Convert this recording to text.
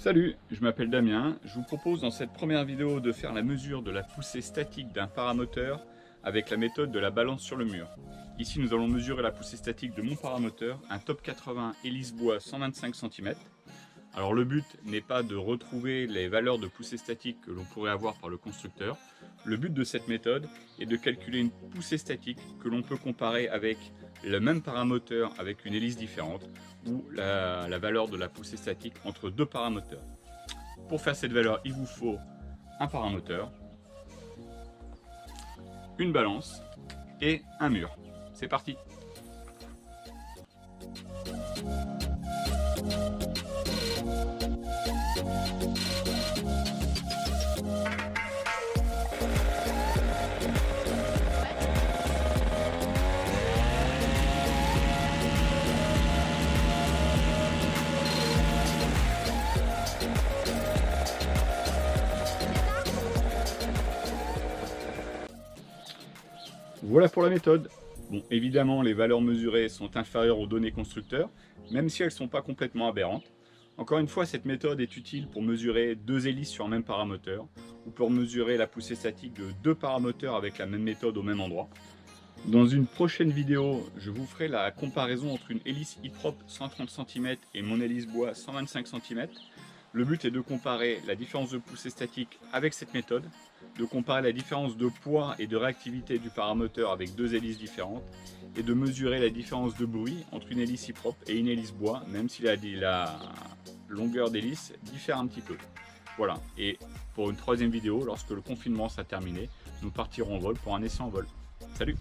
Salut, je m'appelle Damien. Je vous propose dans cette première vidéo de faire la mesure de la poussée statique d'un paramoteur avec la méthode de la balance sur le mur. Ici, nous allons mesurer la poussée statique de mon paramoteur, un Top 80 hélice bois 125 cm. Alors le but n'est pas de retrouver les valeurs de poussée statique que l'on pourrait avoir par le constructeur. Le but de cette méthode est de calculer une poussée statique que l'on peut comparer avec le même paramoteur avec une hélice différente ou la valeur de la poussée statique entre deux paramoteurs. Pour faire cette valeur, il vous faut un paramoteur, une balance et un mur. C'est parti! Voilà pour la méthode. Bon, évidemment, les valeurs mesurées sont inférieures aux données constructeurs, même si elles ne sont pas complètement aberrantes. Encore une fois, cette méthode est utile pour mesurer deux hélices sur un même paramoteur, ou pour mesurer la poussée statique de deux paramoteurs avec la même méthode au même endroit. Dans une prochaine vidéo, je vous ferai la comparaison entre une hélice Hyprop 130 cm et mon hélice bois 125 cm. Le but est de comparer la différence de poussée statique avec cette méthode, de comparer la différence de poids et de réactivité du paramoteur avec deux hélices différentes, et de mesurer la différence de bruit entre une hélice Hyprop et une hélice bois, même si la longueur d'hélice diffère un petit peu. Voilà, et pour une troisième vidéo, lorsque le confinement sera terminé, nous partirons en vol pour un essai en vol. Salut!